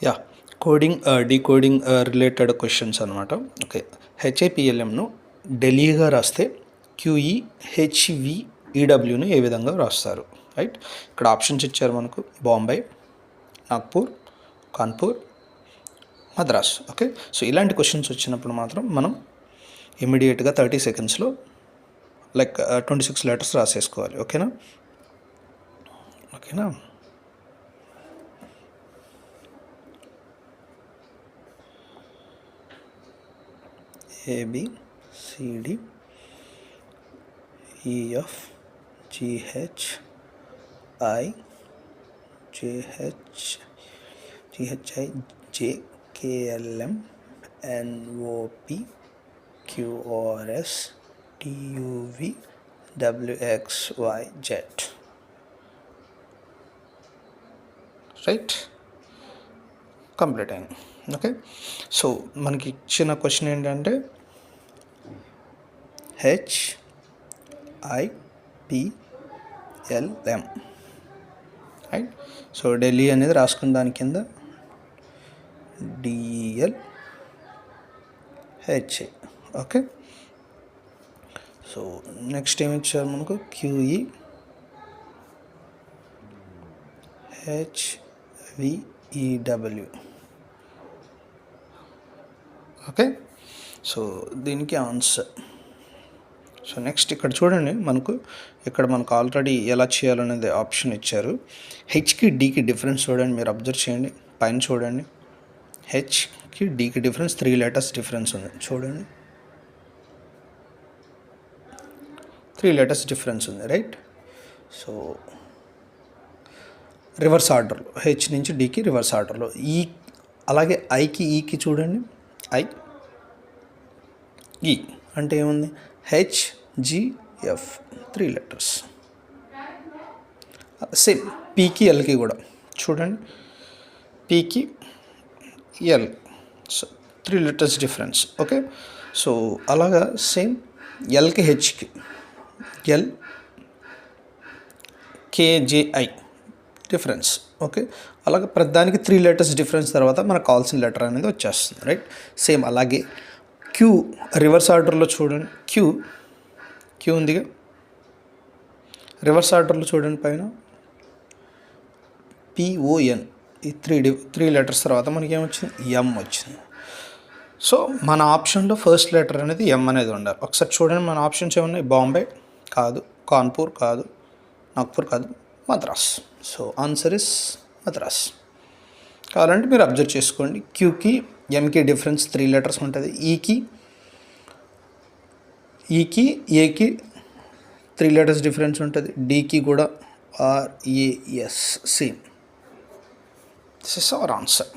Yeah, coding decoding related questions అనమాట. Okay, హెచ్ఏపిఎల్ఎంను ఢిల్లీగా రాస్తే QE హెచ్విఈడబ్ల్యూను ఏ విధంగా రాస్తారు? రైట్, ఇక్కడ ఆప్షన్స్ ఇచ్చారు మనకు: బాంబే, నాగ్పూర్, కాన్పూర్, మద్రాస్. ఓకే, సో ఇలాంటి క్వశ్చన్స్ వచ్చినప్పుడు మాత్రం మనం ఇమీడియట్గా 30 సెకండ్స్లో లైక్ 26 లెటర్స్ రాసేసుకోవాలి. ఓకేనా? ఓకేనా? ABCD EF GH I KLM NOP QRS TUV WXYZ. Right, complete అయింది. ఓకే, సో మనకి ఇచ్చిన క్వశ్చన్ ఏంటంటే HIPLM. రైట్, సో ఢిల్లీ అనేది రాసుకున్న దాని కింద DLHA. ఓకే, సో నెక్స్ట్ ఏమి ఇచ్చారు మనకు? QE HVEW. ఓకే, సో దీనికి ఆన్సర్. సో నెక్స్ట్ ఇక్కడ చూడండి, మనకు ఆల్రెడీ ఎలా చేయాలనేది ఆప్షన్ ఇచ్చారు. హెచ్కి డీకి డిఫరెన్స్ చూడండి, మీరు అబ్జర్వ్ చేయండి. పైన చూడండి, హెచ్కి డీకి డిఫరెన్స్ 3 letters డిఫరెన్స్ ఉంది. చూడండి, 3 letters డిఫరెన్స్ ఉంది. రైట్, సో రివర్స్ ఆర్డర్లో హెచ్ నుంచి డీకి రివర్స్ ఆర్డర్లో. అలాగే ఐకి ఈకి చూడండి, ఈ అంటే ఏముంది? HGF 3 letters. సేమ్ పీకి ఎల్కి కూడా చూడండి, పీకి L 3 letters difference. Okay, so అలాగా సేమ్ ఎల్కి హెచ్కి ఎల్ KJI డిఫరెన్స్. ఓకే, అలాగే ప్రతిదానికి 3 letters డిఫరెన్స్ తర్వాత మనకు కావాల్సిన లెటర్ అనేది వచ్చేస్తుంది. రైట్, సేమ్ అలాగే క్యూ రివర్స్ ఆర్డర్లో చూడండి, క్యూ ఉందిగా, రివర్స్ ఆర్డర్లో చూడండి, పైన PON. ఈ 3 letters తర్వాత మనకి ఏమొచ్చింది? M వచ్చింది. సో మన ఆప్షన్లో ఫస్ట్ లెటర్ అనేది M అనేది ఉండాలి. ఒకసారి చూడండి, మన ఆప్షన్స్ ఏమున్నాయి? బాంబే కాదు, కాన్పూర్ కాదు, నాగ్పూర్ కాదు, Madras. So answer is Madras. కావాలంటే మీరు అబ్జర్వ్ చేసుకోండి, క్యూకి ఎంకి డిఫరెన్స్ 3 letters ఉంటుంది, ఈకి ఏకి 3 letters డిఫరెన్స్ ఉంటుంది, డీకి కూడా RAS same. This is our answer.